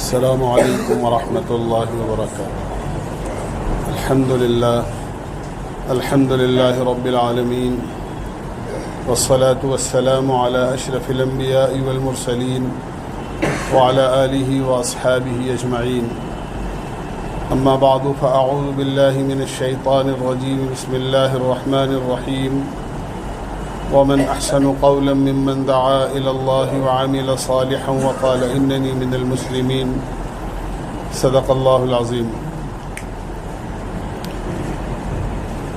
السلام علیکم ورحمۃ اللہ وبرکاتہ۔ الحمد للہ رب العالمین، والصلاة والسلام علی اشرف الانبیاء والمرسلین وعلی آلہ واصحابہ اجمعین، اما بعد فاعوذ باللہ من الشیطان الرجیم، بسم اللہ الرحمن الرحیم۔ ومن احسن قولا ممن دعا الى اللہ وعمل صالحا وقال اننی من المسلمین، صدق اللہ العظیم۔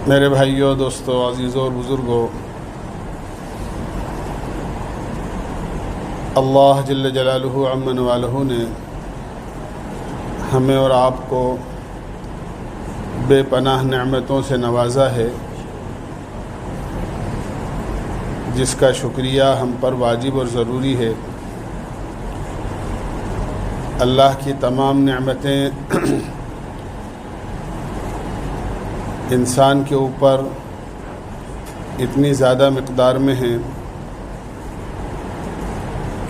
میرے بھائیوں، دوستوں، عزیزوں اور بزرگوں، اللہ جل جلالہ عمن والہ نے ہمیں اور آپ کو بے پناہ نعمتوں سے نوازا ہے، جس کا شکریہ ہم پر واجب اور ضروری ہے۔ اللہ کی تمام نعمتیں انسان کے اوپر اتنی زیادہ مقدار میں ہیں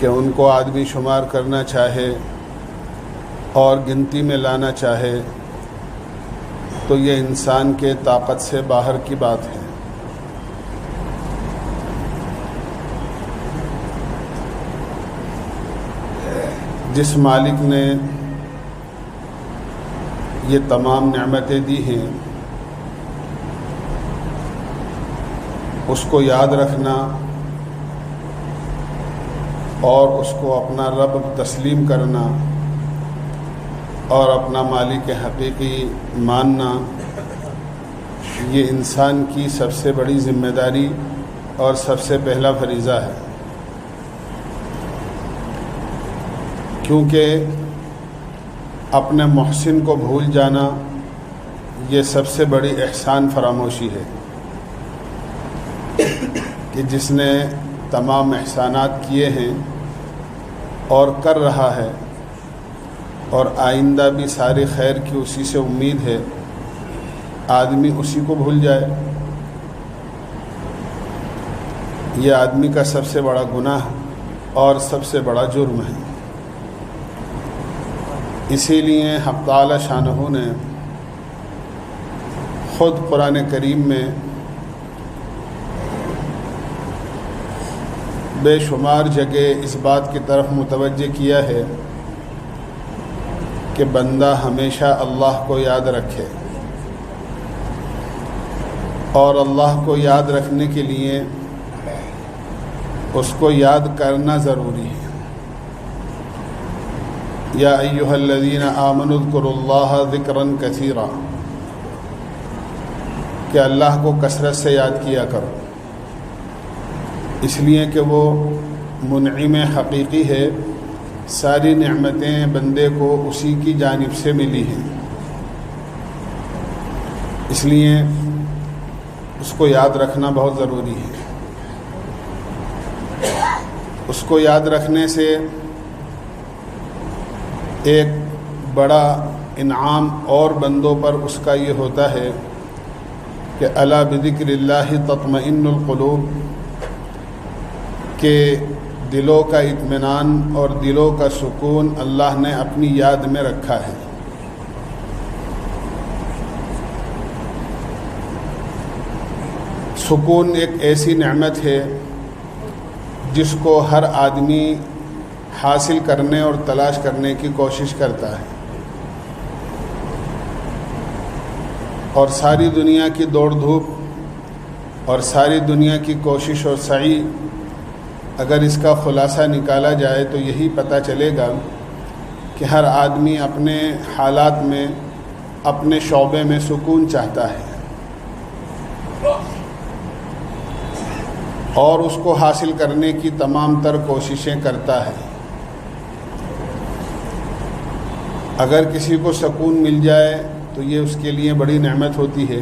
کہ ان کو آدمی شمار کرنا چاہے اور گنتی میں لانا چاہے تو یہ انسان کے طاقت سے باہر کی بات ہے۔ جس مالک نے یہ تمام نعمتیں دی ہیں، اس کو یاد رکھنا اور اس کو اپنا رب تسلیم کرنا اور اپنا مالک حقیقی ماننا، یہ انسان کی سب سے بڑی ذمہ داری اور سب سے پہلا فریضہ ہے، کیونکہ اپنے محسن کو بھول جانا یہ سب سے بڑی احسان فراموشی ہے، کہ جس نے تمام احسانات کیے ہیں اور کر رہا ہے اور آئندہ بھی ساری خیر کی اسی سے امید ہے، آدمی اسی کو بھول جائے، یہ آدمی کا سب سے بڑا گناہ اور سب سے بڑا جرم ہے۔ اسی لیے حق تعالی شانہ نے خود قرآن کریم میں بے شمار جگہ اس بات کی طرف متوجہ کیا ہے کہ بندہ ہمیشہ اللہ کو یاد رکھے، اور اللہ کو یاد رکھنے کے لیے اس کو یاد کرنا ضروری ہے۔ یا ایھا الذین آمنوا اذکروا اللہ ذکرا کثیرا، کہ اللہ کو کثرت سے یاد کیا کرو، اس لیے کہ وہ منعم حقیقی ہے، ساری نعمتیں بندے کو اسی کی جانب سے ملی ہیں، اس لیے اس کو یاد رکھنا بہت ضروری ہے۔ اس کو یاد رکھنے سے ایک بڑا انعام اور بندوں پر اس کا یہ ہوتا ہے کہ الا بذکر اللہ تطمئن القلوب، کہ دلوں کا اطمینان اور دلوں کا سکون اللہ نے اپنی یاد میں رکھا ہے۔ سکون ایک ایسی نعمت ہے جس کو ہر آدمی حاصل کرنے اور تلاش کرنے کی کوشش کرتا ہے، اور ساری دنیا کی دوڑ دھوپ اور ساری دنیا کی کوشش اور سعی، اگر اس کا خلاصہ نکالا جائے تو یہی پتہ چلے گا کہ ہر آدمی اپنے حالات میں، اپنے شعبے میں سکون چاہتا ہے، اور اس کو حاصل کرنے کی تمام تر کوششیں کرتا ہے۔ اگر کسی کو سکون مل جائے تو یہ اس کے لیے بڑی نعمت ہوتی ہے،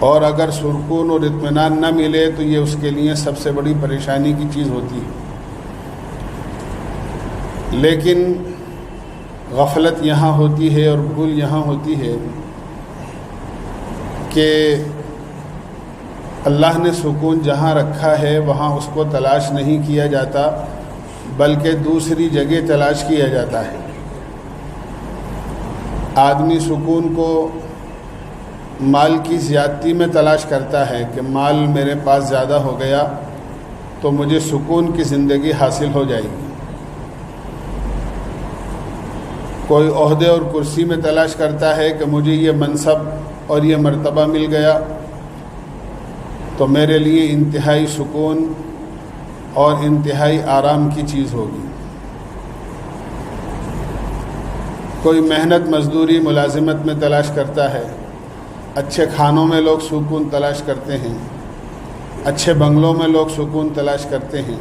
اور اگر سکون اور اطمینان نہ ملے تو یہ اس کے لیے سب سے بڑی پریشانی کی چیز ہوتی ہے۔ لیکن غفلت یہاں ہوتی ہے اور بھول یہاں ہوتی ہے کہ اللہ نے سکون جہاں رکھا ہے وہاں اس کو تلاش نہیں کیا جاتا، بلکہ دوسری جگہ تلاش کیا جاتا ہے۔ آدمی سکون کو مال کی زیادتی میں تلاش کرتا ہے کہ مال میرے پاس زیادہ ہو گیا تو مجھے سکون کی زندگی حاصل ہو جائے گی۔ کوئی عہدے اور کرسی میں تلاش کرتا ہے کہ مجھے یہ منصب اور یہ مرتبہ مل گیا تو میرے لیے انتہائی سکون اور انتہائی آرام کی چیز ہوگی۔ کوئی محنت مزدوری ملازمت میں تلاش کرتا ہے، اچھے کھانوں میں لوگ سکون تلاش کرتے ہیں، اچھے بنگلوں میں لوگ سکون تلاش کرتے ہیں،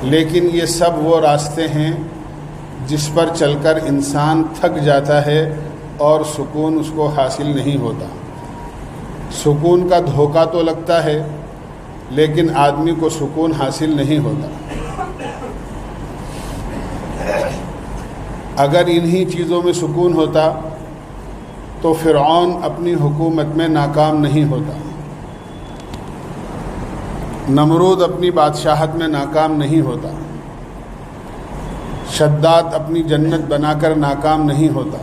لیکن یہ سب وہ راستے ہیں جس پر چل کر انسان تھک جاتا ہے اور سکون اس کو حاصل نہیں ہوتا۔ سکون کا دھوکہ تو لگتا ہے لیکن آدمی کو سکون حاصل نہیں ہوتا۔ اگر انہی چیزوں میں سکون ہوتا تو فرعون اپنی حکومت میں ناکام نہیں ہوتا، نمرود اپنی بادشاہت میں ناکام نہیں ہوتا، شداد اپنی جنت بنا کر ناکام نہیں ہوتا،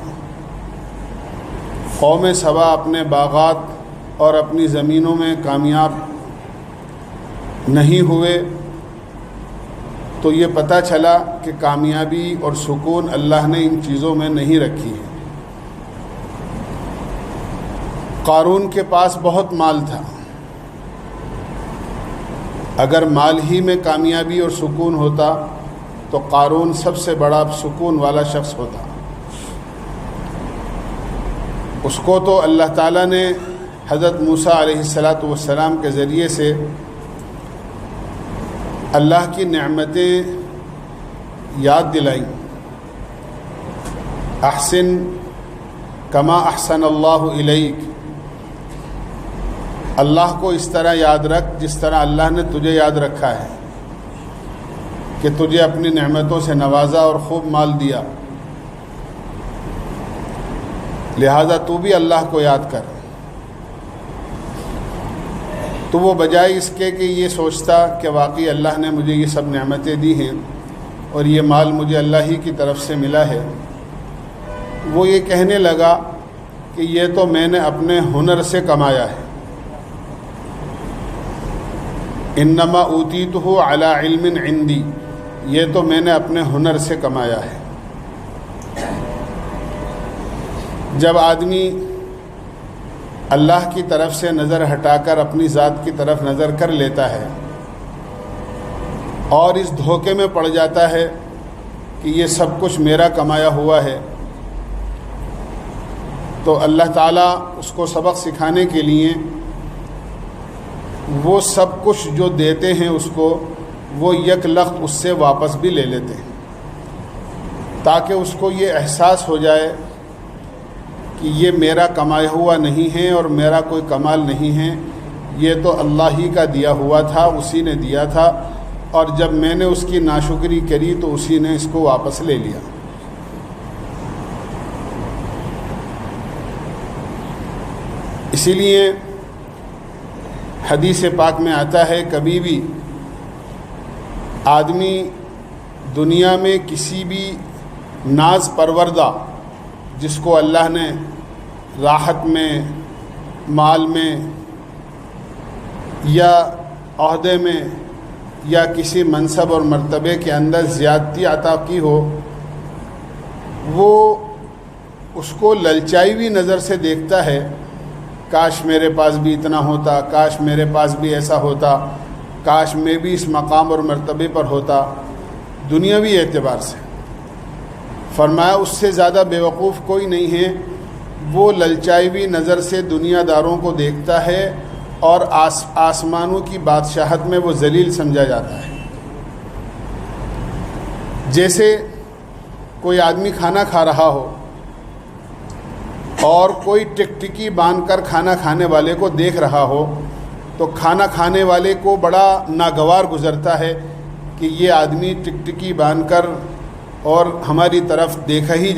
قوم سبا اپنے باغات اور اپنی زمینوں میں کامیاب نہیں ہوئے، تو یہ پتہ چلا کہ کامیابی اور سکون اللہ نے ان چیزوں میں نہیں رکھی ہے۔ قارون کے پاس بہت مال تھا، اگر مال ہی میں کامیابی اور سکون ہوتا تو قارون سب سے بڑا سکون والا شخص ہوتا۔ اس کو تو اللہ تعالیٰ نے حضرت موسیٰ علیہ السلام کے ذریعے سے اللہ کی نعمتیں یاد دلائیں۔ احسن کما احسن اللہ الیک، اللہ کو اس طرح یاد رکھ جس طرح اللہ نے تجھے یاد رکھا ہے، کہ تجھے اپنی نعمتوں سے نوازا اور خوب مال دیا، لہذا تو بھی اللہ کو یاد کر۔ تو وہ بجائے اس کے کہ یہ سوچتا کہ واقعی اللہ نے مجھے یہ سب نعمتیں دی ہیں اور یہ مال مجھے اللہ ہی کی طرف سے ملا ہے، وہ یہ کہنے لگا کہ یہ تو میں نے اپنے ہنر سے کمایا ہے، انما اوتیتہ علی علم عندی، یہ تو میں نے اپنے ہنر سے کمایا ہے۔ جب آدمی اللہ کی طرف سے نظر ہٹا کر اپنی ذات کی طرف نظر کر لیتا ہے اور اس دھوکے میں پڑ جاتا ہے کہ یہ سب کچھ میرا کمایا ہوا ہے، تو اللہ تعالیٰ اس کو سبق سکھانے کے لیے وہ سب کچھ جو دیتے ہیں اس کو، وہ یک لخت اس سے واپس بھی لے لیتے ہیں، تاکہ اس کو یہ احساس ہو جائے کہ یہ میرا کمایا ہوا نہیں ہے اور میرا کوئی کمال نہیں ہے، یہ تو اللہ ہی کا دیا ہوا تھا، اسی نے دیا تھا، اور جب میں نے اس کی ناشکری کری تو اسی نے اس کو واپس لے لیا۔ اسی لیے حدیث پاک میں آتا ہے، کبھی بھی آدمی دنیا میں کسی بھی ناز پروردہ جس کو اللہ نے راحت میں، مال میں یا عہدے میں یا کسی منصب اور مرتبے کے اندر زیادتی عطا کی ہو، وہ اس کو للچائی ہوئی نظر سے دیکھتا ہے، کاش میرے پاس بھی اتنا ہوتا، کاش میرے پاس بھی ایسا ہوتا، کاش میں بھی اس مقام اور مرتبے پر ہوتا، دنیاوی اعتبار سے۔ فرمایا اس سے زیادہ بیوقوف کوئی نہیں ہے، وہ للچائی ہوئی نظر سے دنیا داروں کو دیکھتا ہے اور آسمانوں کی بادشاہت میں وہ ذلیل سمجھا جاتا ہے۔ جیسے کوئی آدمی کھانا کھا رہا ہو اور کوئی ٹکٹکی باندھ کر کھانا کھانے والے کو دیکھ رہا ہو، تو کھانا کھانے والے کو بڑا ناگوار گزرتا ہے کہ یہ آدمی ٹکٹکی باندھ کر اور ہماری طرف دیکھے ہی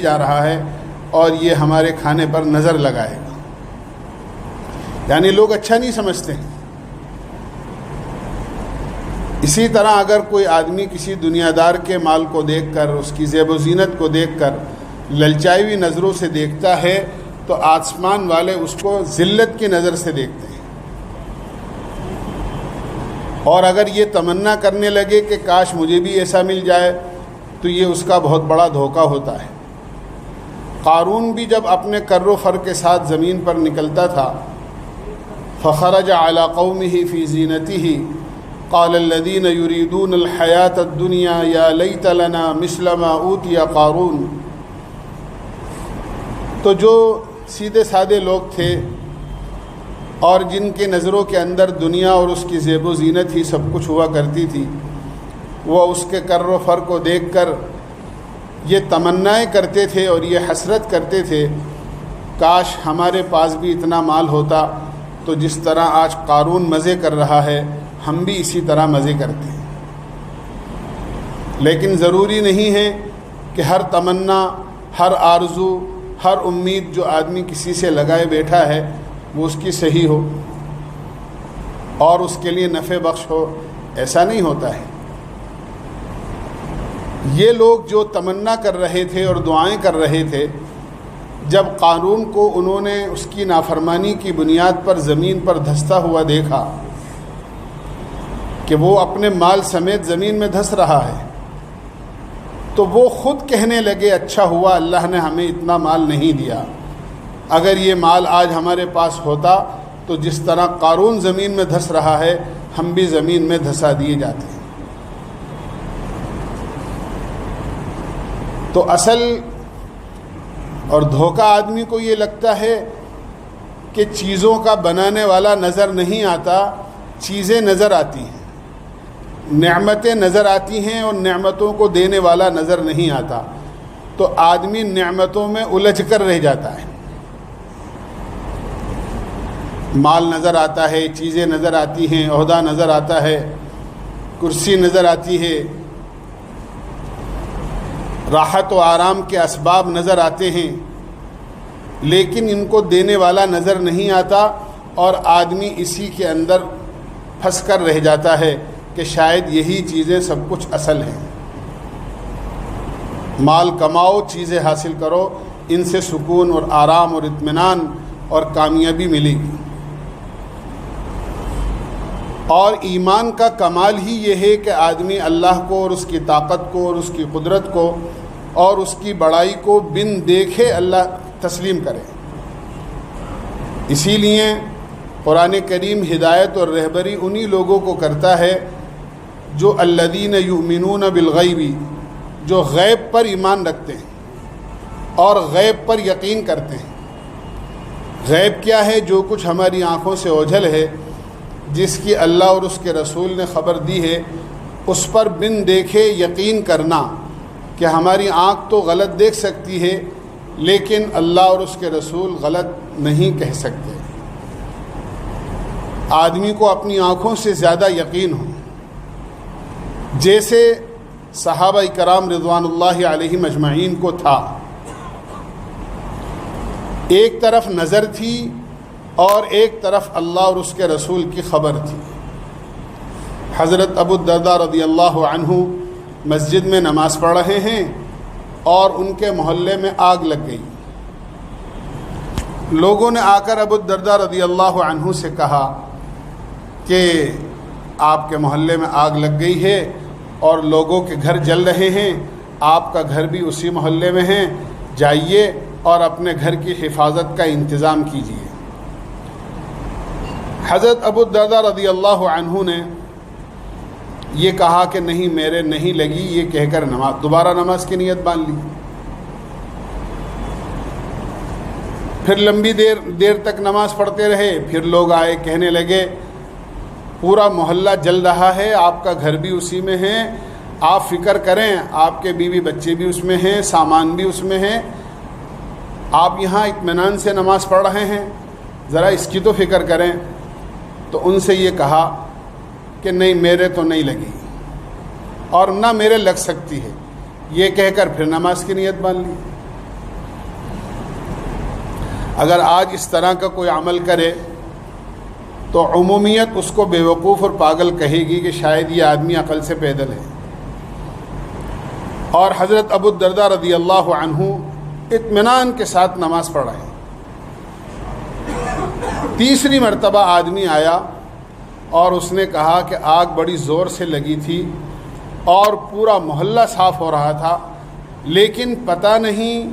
جا رہا ہے اور یہ ہمارے کھانے پر نظر لگائے گا، یعنی لوگ اچھا نہیں سمجھتے ہیں۔ اسی طرح اگر کوئی آدمی کسی دنیا دار کے مال کو دیکھ کر، اس کی زیب و زینت کو دیکھ کر للچائی ہوئی نظروں سے دیکھتا ہے تو آسمان والے اس کو ذلت کی نظر سے دیکھتے ہیں، اور اگر یہ تمنا کرنے لگے کہ کاش مجھے بھی ایسا مل جائے تو یہ اس کا بہت بڑا دھوکہ ہوتا ہے۔ قارون بھی جب اپنے کر و فر کے ساتھ زمین پر نکلتا تھا، فخرج علی قومہ فی زینتہ قال الذین یریدون الحیاۃ الدنیا یا لیت لنا مثل ما اوتی قارون، تو جو سیدھے سادے لوگ تھے اور جن کے نظروں کے اندر دنیا اور اس کی زیب و زینت ہی سب کچھ ہوا کرتی تھی، وہ اس کے کر و فر کو دیکھ کر یہ تمنائیں کرتے تھے اور یہ حسرت کرتے تھے، کاش ہمارے پاس بھی اتنا مال ہوتا تو جس طرح آج قارون مزے کر رہا ہے ہم بھی اسی طرح مزے کرتے ہیں۔ لیکن ضروری نہیں ہے کہ ہر تمنا، ہر آرزو، ہر امید جو آدمی کسی سے لگائے بیٹھا ہے وہ اس کی صحیح ہو اور اس کے لیے نفع بخش ہو، ایسا نہیں ہوتا ہے۔ یہ لوگ جو تمنا کر رہے تھے اور دعائیں کر رہے تھے، جب قارون کو انہوں نے اس کی نافرمانی کی بنیاد پر زمین پر دھستا ہوا دیکھا کہ وہ اپنے مال سمیت زمین میں دھس رہا ہے، تو وہ خود کہنے لگے اچھا ہوا اللہ نے ہمیں اتنا مال نہیں دیا، اگر یہ مال آج ہمارے پاس ہوتا تو جس طرح قارون زمین میں دھس رہا ہے ہم بھی زمین میں دھسا دیے جاتے ہیں۔ تو اصل اور دھوکہ آدمی کو یہ لگتا ہے کہ چیزوں کا بنانے والا نظر نہیں آتا، چیزیں نظر آتی ہیں، نعمتیں نظر آتی ہیں اور نعمتوں کو دینے والا نظر نہیں آتا، تو آدمی نعمتوں میں الجھ کر رہ جاتا ہے۔ مال نظر آتا ہے، چیزیں نظر آتی ہیں، عہدہ نظر آتا ہے، کرسی نظر آتی ہے، راحت و آرام کے اسباب نظر آتے ہیں، لیکن ان کو دینے والا نظر نہیں آتا، اور آدمی اسی کے اندر پھنس کر رہ جاتا ہے کہ شاید یہی چیزیں سب کچھ اصل ہیں۔ مال کماؤ، چیزیں حاصل کرو، ان سے سکون اور آرام اور اطمینان اور کامیابی ملے گی۔ اور ایمان کا کمال ہی یہ ہے کہ آدمی اللہ کو اور اس کی طاقت کو اور اس کی قدرت کو اور اس کی بڑائی کو بن دیکھے اللہ تسلیم کرے۔ اسی لیے قرآن کریم ہدایت اور رہبری انہی لوگوں کو کرتا ہے جو الذین یؤمنون بالغیب، جو غیب پر ایمان رکھتے ہیں اور غیب پر یقین کرتے ہیں۔ غیب کیا ہے؟ جو کچھ ہماری آنکھوں سے اوجھل ہے، جس کی اللہ اور اس کے رسول نے خبر دی ہے، اس پر بن دیکھے یقین کرنا کہ ہماری آنکھ تو غلط دیکھ سکتی ہے لیکن اللہ اور اس کے رسول غلط نہیں کہہ سکتے۔ آدمی کو اپنی آنکھوں سے زیادہ یقین ہو، جیسے صحابہ کرام رضوان اللہ علیہم اجمعین کو تھا۔ ایک طرف نظر تھی اور ایک طرف اللہ اور اس کے رسول کی خبر تھی۔ حضرت ابو الدرداء رضی اللہ عنہ مسجد میں نماز پڑھ رہے ہیں اور ان کے محلے میں آگ لگ گئی۔ لوگوں نے آ کر ابو الدرداء رضی اللہ عنہ سے کہا کہ آپ کے محلے میں آگ لگ گئی ہے اور لوگوں کے گھر جل رہے ہیں، آپ کا گھر بھی اسی محلے میں ہے، جائیے اور اپنے گھر کی حفاظت کا انتظام کیجیے۔ حضرت ابو الدرداء رضی اللہ عنہ نے یہ کہا کہ نہیں، میرے نہیں لگی، یہ کہہ کر دوبارہ نماز کی نیت باندھ لی۔ پھر لمبی دیر تک نماز پڑھتے رہے، پھر لوگ آئے کہنے لگے پورا محلہ جل رہا ہے، آپ کا گھر بھی اسی میں ہے، آپ فکر کریں، آپ کے بیوی بچے بھی اس میں ہیں، سامان بھی اس میں ہے، آپ یہاں اطمینان سے نماز پڑھ رہے ہیں، ذرا اس کی تو فکر کریں۔ تو ان سے یہ کہا کہ نہیں، میرے تو نہیں لگی اور نہ میرے لگ سکتی ہے، یہ کہہ کر پھر نماز کی نیت باندھ لی۔ اگر آج اس طرح کا کوئی عمل کرے تو تو عمومیت اس کو بیوقوف اور پاگل کہے گی کہ شاید یہ آدمی عقل سے پیدل ہے. اور حضرت ابو الدرداء رضی اللہ عنہ اطمینان کے ساتھ نماز پڑھ رہے ہیں. تیسری مرتبہ آدمی آیا اور اس نے کہا کہ آگ بڑی زور سے لگی تھی اور پورا محلہ صاف ہو رہا تھا، لیکن پتہ نہیں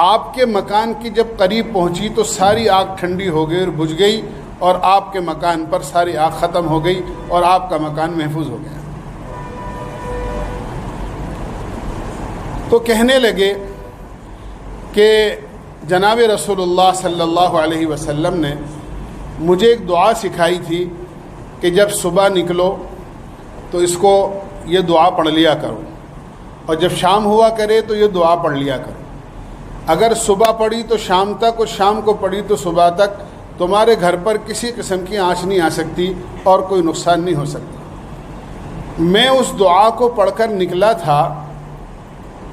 آپ کے مکان کی جب قریب پہنچی تو ساری آگ ٹھنڈی ہو گئی اور بجھ گئی، اور آپ کے مکان پر ساری آگ ختم ہو گئی اور آپ کا مکان محفوظ ہو گیا. تو کہنے لگے کہ جناب رسول اللہ صلی اللہ علیہ وسلم نے مجھے ایک دعا سکھائی تھی کہ جب صبح نکلو تو اس کو یہ دعا پڑھ لیا کرو، اور جب شام ہوا کرے تو یہ دعا پڑھ لیا کرو. اگر صبح پڑھی تو شام تک اور شام کو پڑھی تو صبح تک تمہارے گھر پر کسی قسم کی آنچ نہیں آ سکتی اور کوئی نقصان نہیں ہو سکتا. میں اس دعا کو پڑھ کر نکلا تھا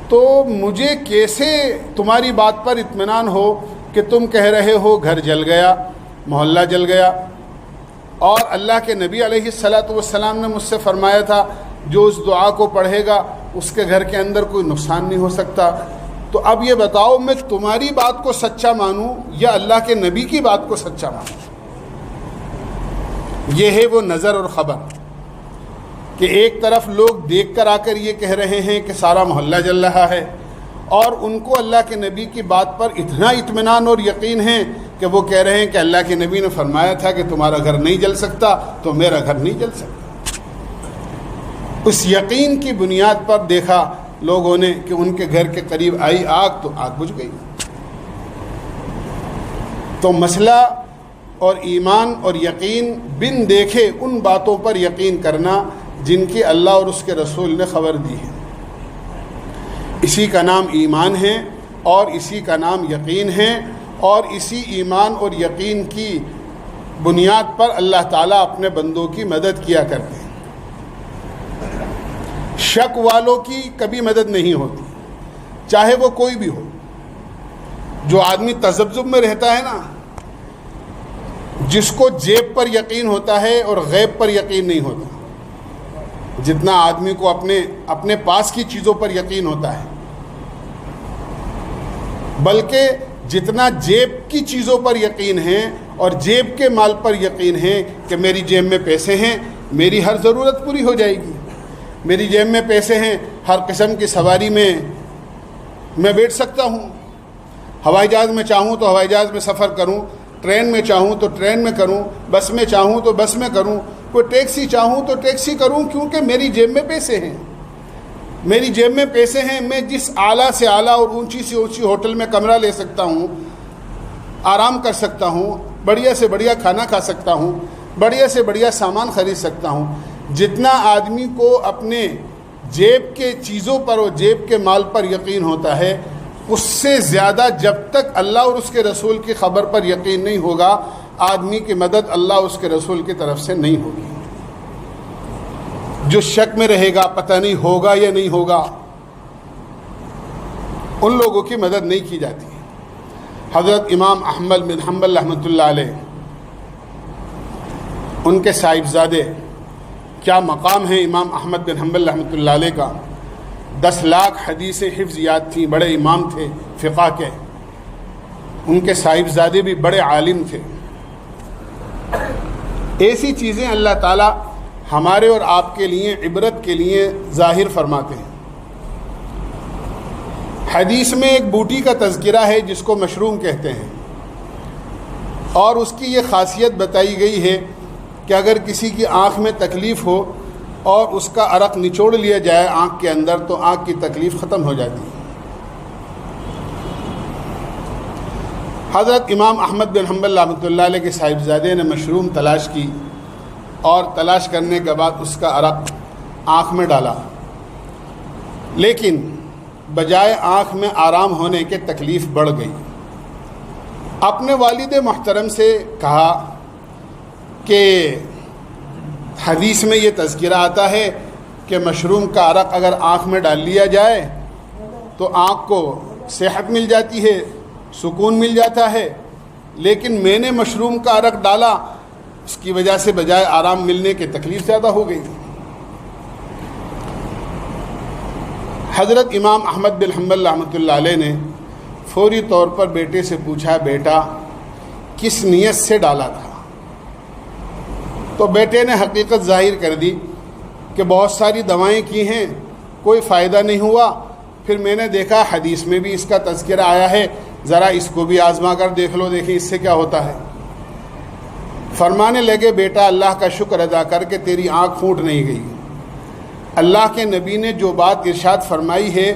تو مجھے کیسے تمہاری بات پر اطمینان ہو کہ تم کہہ رہے ہو گھر جل گیا، محلہ جل گیا، اور اللہ کے نبی علیہ الصلاۃ والسلام نے مجھ سے فرمایا تھا جو اس دعا کو پڑھے گا اس کے گھر کے اندر کوئی نقصان نہیں ہو سکتا. تو اب یہ بتاؤ میں تمہاری بات کو سچا مانوں یا اللہ کے نبی کی بات کو سچا مانوں؟ یہ ہے وہ نظر اور خبر کہ ایک طرف لوگ دیکھ کر آ کر یہ کہہ رہے ہیں کہ سارا محلہ جل رہا ہے، اور ان کو اللہ کے نبی کی بات پر اتنا اطمینان اور یقین ہے کہ وہ کہہ رہے ہیں کہ اللہ کے نبی نے فرمایا تھا کہ تمہارا گھر نہیں جل سکتا تو میرا گھر نہیں جل سکتا. اس یقین کی بنیاد پر دیکھا لوگوں نے کہ ان کے گھر کے قریب آئی آگ تو آگ بجھ گئی. تو مسئلہ اور ایمان اور یقین بن دیکھے ان باتوں پر یقین کرنا جن کی اللہ اور اس کے رسول نے خبر دی ہے، اسی کا نام ایمان ہے اور اسی کا نام یقین ہے، اور اسی ایمان اور یقین کی بنیاد پر اللہ تعالیٰ اپنے بندوں کی مدد کیا کرتے ہیں. شک والوں کی کبھی مدد نہیں ہوتی، چاہے وہ کوئی بھی ہو. جو آدمی تذبذب میں رہتا ہے نا، جس کو جیب پر یقین ہوتا ہے اور غیب پر یقین نہیں ہوتا، جتنا آدمی کو اپنے پاس کی چیزوں پر یقین ہوتا ہے، بلکہ جتنا جیب کی چیزوں پر یقین ہے اور جیب کے مال پر یقین ہے کہ میری جیب میں پیسے ہیں، میری ہر ضرورت پوری ہو جائے گی، میری جیب میں پیسے ہیں، ہر قسم کی سواری میں بیٹھ سکتا ہوں، ہوائی جہاز میں چاہوں تو ہوائی جہاز میں سفر کروں، ٹرین میں چاہوں تو ٹرین میں کروں، بس میں چاہوں تو بس میں کروں، کوئی ٹیکسی چاہوں تو ٹیکسی کروں، کیونکہ میری جیب میں پیسے ہیں. میری جیب میں پیسے ہیں، میں جس اعلیٰ سے اعلیٰ اور اونچی سے اونچی ہوٹل میں کمرہ لے سکتا ہوں، آرام کر سکتا ہوں، بڑھیا سے بڑھیا کھانا کھا سکتا ہوں، بڑھیا سے بڑھیا سامان خرید سکتا ہوں. جتنا آدمی کو اپنے جیب کے چیزوں پر اور جیب کے مال پر یقین ہوتا ہے، اس سے زیادہ جب تک اللہ اور اس کے رسول کی خبر پر یقین نہیں ہوگا، آدمی کی مدد اللہ اور اس کے رسول کی طرف سے نہیں ہوگی. جو شک میں رہے گا پتہ نہیں ہوگا یا نہیں ہوگا، ان لوگوں کی مدد نہیں کی جاتی. حضرت امام احمد بن حنبل رحمۃ اللہ علیہ، ان کے صاحبزادے، کیا مقام ہے امام احمد بن حنبل رحمۃ اللہ علیہ کا. 10 لاکھ حدیثیں حفظ یاد تھیں، بڑے امام تھے فقہ کے. ان کے صاحبزادے بھی بڑے عالم تھے. ایسی چیزیں اللہ تعالیٰ ہمارے اور آپ کے لیے عبرت کے لیے ظاہر فرماتے ہیں. حدیث میں ایک بوٹی کا تذکرہ ہے جس کو مشروم کہتے ہیں، اور اس کی یہ خاصیت بتائی گئی ہے کہ اگر کسی کی آنکھ میں تکلیف ہو اور اس کا عرق نچوڑ لیا جائے آنکھ کے اندر تو آنکھ کی تکلیف ختم ہو جاتی ہے. حضرت امام احمد بن حنبل رحمۃ اللہ علیہ کے صاحبزادے نے مشروم تلاش کی، اور تلاش کرنے کے بعد اس کا عرق آنکھ میں ڈالا، لیکن بجائے آنکھ میں آرام ہونے کے تکلیف بڑھ گئی. اپنے والد محترم سے کہا کہ حدیث میں یہ تذکرہ آتا ہے کہ مشروم کا عرق اگر آنکھ میں ڈال لیا جائے تو آنکھ کو صحت مل جاتی ہے، سکون مل جاتا ہے، لیکن میں نے مشروم کا عرق ڈالا اس کی وجہ سے بجائے آرام ملنے کے تکلیف زیادہ ہو گئی۔ حضرت امام احمد بن حنبل رحمۃ اللہ علیہ نے فوری طور پر بیٹے سے پوچھا، بیٹا کس نیت سے ڈالا تھا؟ تو بیٹے نے حقیقت ظاہر کر دی کہ بہت ساری دوائیں کی ہیں، کوئی فائدہ نہیں ہوا، پھر میں نے دیکھا حدیث میں بھی اس کا تذکرہ آیا ہے، ذرا اس کو بھی آزما کر دیکھ لو، دیکھیں اس سے کیا ہوتا ہے۔ فرمانے لگے، بیٹا اللہ کا شکر ادا کر کے تیری آنکھ پھوٹ نہیں گئی۔ اللہ کے نبی نے جو بات ارشاد فرمائی ہے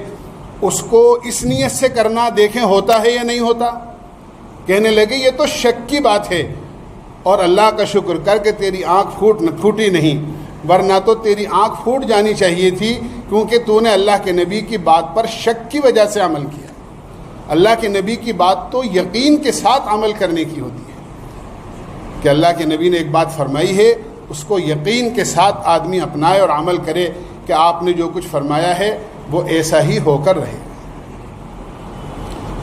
اس کو اس نیت سے کرنا، دیکھیں ہوتا ہے یا نہیں ہوتا۔ کہنے لگے یہ تو شک کی بات ہے، اور اللہ کا شکر کر کے تیری آنکھ پھوٹی نہیں، ورنہ تو تیری آنکھ پھوٹ جانی چاہیے تھی، کیونکہ تو نے اللہ کے نبی کی بات پر شک کی وجہ سے عمل کیا۔ اللہ کے نبی کی بات تو یقین کے ساتھ عمل کرنے کی ہوتی ہے، کہ اللہ کے نبی نے ایک بات فرمائی ہے اس کو یقین کے ساتھ آدمی اپنائے اور عمل کرے کہ آپ نے جو کچھ فرمایا ہے وہ ایسا ہی ہو کر رہے۔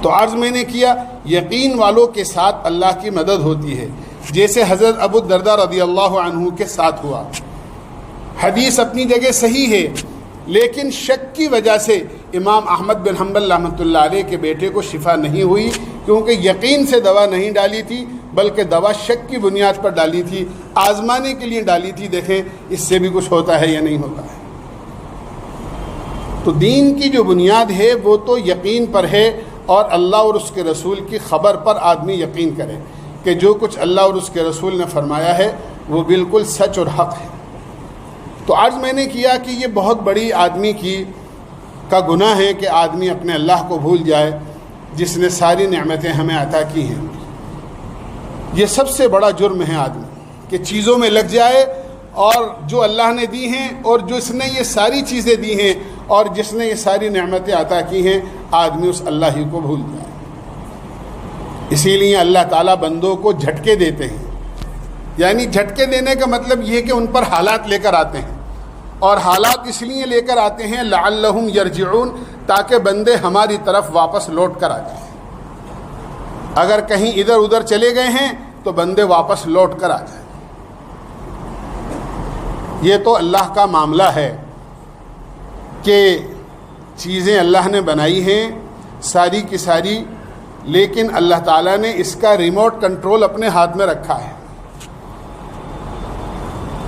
تو عرض میں نے کیا، یقین والوں کے ساتھ اللہ کی مدد ہوتی ہے، جیسے حضرت ابو الدرداء رضی اللہ عنہ کے ساتھ ہوا۔ حدیث اپنی جگہ صحیح ہے، لیکن شک کی وجہ سے امام احمد بن حنبل رحمۃ اللہ علیہ کے بیٹے کو شفا نہیں ہوئی، کیونکہ یقین سے دوا نہیں ڈالی تھی، بلکہ دوا شک کی بنیاد پر ڈالی تھی، آزمانے کے لیے ڈالی تھی، دیکھیں اس سے بھی کچھ ہوتا ہے یا نہیں ہوتا ہے۔ تو دین کی جو بنیاد ہے وہ تو یقین پر ہے، اور اللہ اور اس کے رسول کی خبر پر آدمی یقین کرے کہ جو کچھ اللہ اور اس کے رسول نے فرمایا ہے وہ بالکل سچ اور حق ہے۔ تو آج میں نے کیا کہ یہ بہت بڑی آدمی کا گناہ ہے کہ آدمی اپنے اللہ کو بھول جائے جس نے ساری نعمتیں ہمیں عطا کی ہیں۔ یہ سب سے بڑا جرم ہے آدمی کہ چیزوں میں لگ جائے، اور جو اللہ نے دی ہیں اور جس نے یہ ساری چیزیں دی ہیں اور جس نے یہ ساری نعمتیں عطا کی ہیں، آدمی اس اللہ ہی کو بھول جائے۔ اسی لیے اللہ تعالیٰ بندوں کو جھٹکے دیتے ہیں، یعنی جھٹکے دینے کا مطلب یہ ہے کہ ان پر حالات لے کر آتے ہیں، اور حالات اس لیے لے کر آتے ہیں لعلہم یرجعون، تاکہ بندے ہماری طرف واپس لوٹ کر آ جائیں۔ اگر کہیں ادھر ادھر چلے گئے ہیں تو بندے واپس لوٹ کر آ جائیں۔ یہ تو اللہ کا معاملہ ہے کہ چیزیں اللہ نے بنائی ہیں ساری کی ساری، لیکن اللہ تعالیٰ نے اس کا ریموٹ کنٹرول اپنے ہاتھ میں رکھا ہے۔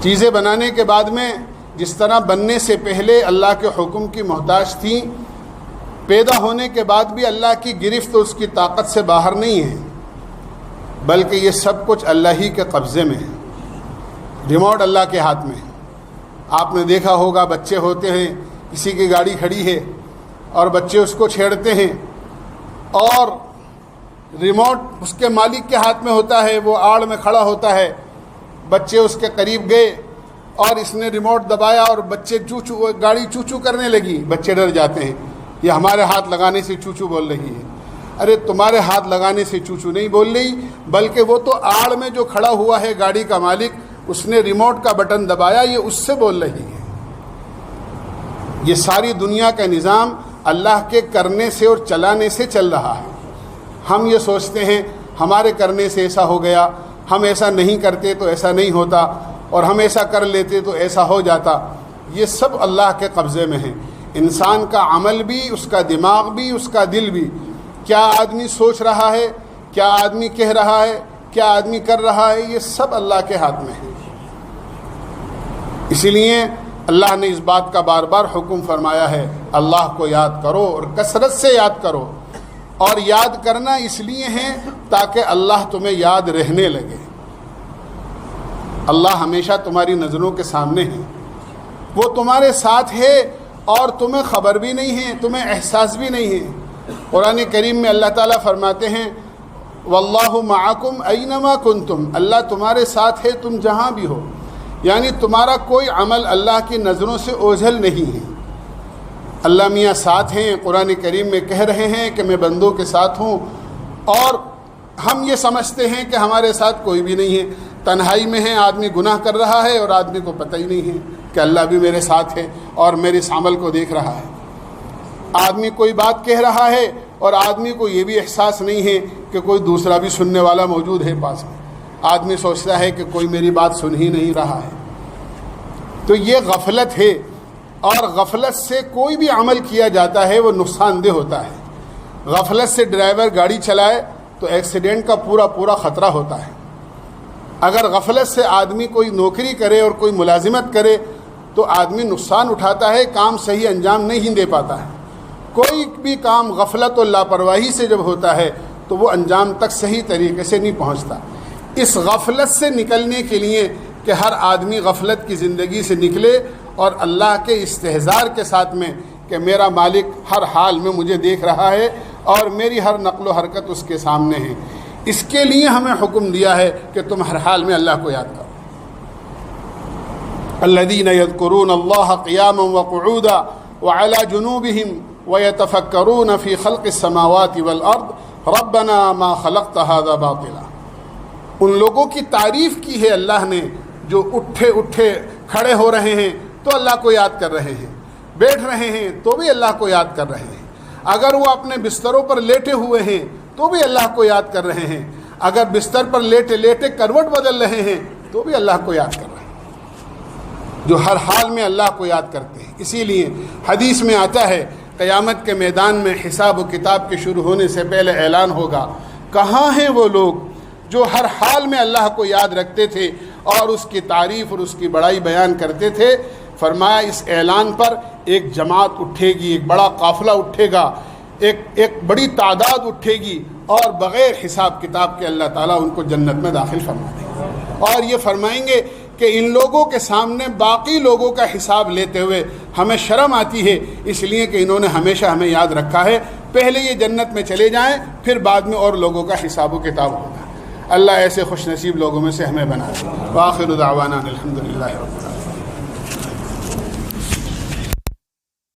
چیزیں بنانے کے بعد میں جس طرح بننے سے پہلے اللہ کے حکم کی محتاج تھیں، پیدا ہونے کے بعد بھی اللہ کی گرفت اس کی طاقت سے باہر نہیں ہے، بلکہ یہ سب کچھ اللہ ہی کے قبضے میں ہے، ریموٹ اللہ کے ہاتھ میں ہے۔ آپ نے دیکھا ہوگا بچے ہوتے ہیں، کسی کی گاڑی کھڑی ہے اور بچے اس کو چھیڑتے ہیں، اور ریموٹ اس کے مالک کے ہاتھ میں ہوتا ہے، وہ آڑ میں کھڑا ہوتا ہے، بچے اس کے قریب گئے اور اس نے ریموٹ دبایا اور بچے گاڑی چو چو کرنے لگی، بچے ڈر جاتے ہیں، یہ ہمارے ہاتھ لگانے سے چو چو بول رہی ہے۔ ارے تمہارے ہاتھ لگانے سے چو چو نہیں بول رہی، بلکہ وہ تو آڑ میں جو کھڑا ہوا ہے گاڑی کا مالک، اس نے ریموٹ کا بٹن دبایا، یہ اس سے بول رہی ہے۔ یہ ساری دنیا کا نظام اللہ کے کرنے سے اور چلانے سے چل رہا ہے۔ ہم یہ سوچتے ہیں ہمارے کرنے سے ایسا ہو گیا، ہم ایسا نہیں کرتے تو ایسا نہیں ہوتا، اور ہم ایسا کر لیتے تو ایسا ہو جاتا۔ یہ سب اللہ کے قبضے میں ہے، انسان کا عمل بھی، اس کا دماغ بھی، اس کا دل بھی، کیا آدمی سوچ رہا ہے، کیا آدمی کہہ رہا ہے، کیا آدمی کر رہا ہے، یہ سب اللہ کے ہاتھ میں ہے۔ اسی لیے اللہ نے اس بات کا بار بار حکم فرمایا ہے، اللہ کو یاد کرو اور کثرت سے یاد کرو، اور یاد کرنا اس لیے ہے تاکہ اللہ تمہیں یاد رہنے لگے۔ اللہ ہمیشہ تمہاری نظروں کے سامنے ہے، وہ تمہارے ساتھ ہے اور تمہیں خبر بھی نہیں ہے، تمہیں احساس بھی نہیں ہے۔ قرآن کریم میں اللہ تعالیٰ فرماتے ہیں واللہ معکم اینما کنتم، اللہ تمہارے ساتھ ہے تم جہاں بھی ہو، یعنی تمہارا کوئی عمل اللہ کی نظروں سے اوجھل نہیں ہے۔ اللہ میاں ساتھ ہیں، قرآن کریم میں کہہ رہے ہیں کہ میں بندوں کے ساتھ ہوں، اور ہم یہ سمجھتے ہیں کہ ہمارے ساتھ کوئی بھی نہیں ہے، تنہائی میں ہے، آدمی گناہ کر رہا ہے اور آدمی کو پتہ ہی نہیں ہے کہ اللہ بھی میرے ساتھ ہے اور میرے اس عمل کو دیکھ رہا ہے۔ آدمی کوئی بات کہہ رہا ہے اور آدمی کو یہ بھی احساس نہیں ہے کہ کوئی دوسرا بھی سننے والا موجود ہے پاس میں۔ آدمی سوچتا ہے کہ کوئی میری بات سن ہی نہیں رہا ہے. تو یہ غفلت ہے، اور غفلت سے کوئی بھی عمل کیا جاتا ہے وہ نقصان دہ ہوتا ہے. غفلت سے ڈرائیور گاڑی چلائے تو ایکسیڈنٹ کا پورا خطرہ ہوتا ہے. اگر غفلت سے آدمی کوئی نوکری کرے اور کوئی ملازمت کرے تو آدمی نقصان اٹھاتا ہے، کام صحیح انجام نہیں دے پاتا ہے. کوئی بھی کام غفلت اور لاپرواہی سے جب ہوتا ہے تو وہ انجام تک صحیح طریقے سے نہیں پہنچتا. اس غفلت سے نکلنے کے لیے کہ ہر آدمی غفلت کی زندگی سے نکلے اور اللہ کے استحضار کے ساتھ میں کہ میرا مالک ہر حال میں مجھے دیکھ رہا ہے اور میری ہر نقل و حرکت اس کے سامنے ہے، اس کے لیے ہمیں حکم دیا ہے کہ تم ہر حال میں اللہ کو یاد کرو. الذین یذکرون اللہ قیاما وقعودا وعلی جنوبہم ویتفکرون فی خلق السماوات والارض ربنا ما خلقت ھذا باطلا. ان لوگوں کی تعریف کی ہے اللہ نے جو اٹھے کھڑے ہو رہے ہیں تو اللہ کو یاد کر رہے ہیں، بیٹھ رہے ہیں تو بھی اللہ کو یاد کر رہے ہیں، اگر وہ اپنے بستروں پر لیٹے ہوئے ہیں تو بھی اللہ کو یاد کر رہے ہیں، اگر بستر پر لیٹے کروٹ بدل رہے ہیں تو بھی اللہ کو یاد کر رہے ہیں، جو ہر حال میں اللہ کو یاد کرتے ہیں. اسی لیے حدیث میں آتا ہے قیامت کے میدان میں حساب و کتاب کے شروع ہونے سے پہلے اعلان ہوگا، کہاں ہیں وہ لوگ جو ہر حال میں اللہ کو یاد رکھتے تھے اور اس کی تعریف اور اس کی بڑائی بیان کرتے تھے. فرمایا اس اعلان پر ایک جماعت اٹھے گی، ایک بڑا قافلہ اٹھے گا، ایک بڑی تعداد اٹھے گی اور بغیر حساب کتاب کے اللہ تعالیٰ ان کو جنت میں داخل فرما دیں گے. اور یہ فرمائیں گے کہ ان لوگوں کے سامنے باقی لوگوں کا حساب لیتے ہوئے ہمیں شرم آتی ہے، اس لیے کہ انہوں نے ہمیشہ ہمیں یاد رکھا ہے. پہلے یہ جنت میں چلے جائیں، پھر بعد میں اور لوگوں کا حساب و کتاب ہوگا. اللہ ایسے خوش نصیب لوگوں میں سے ہمیں بنا دے. وآخر دعوانا الحمدللہ رب العالمین.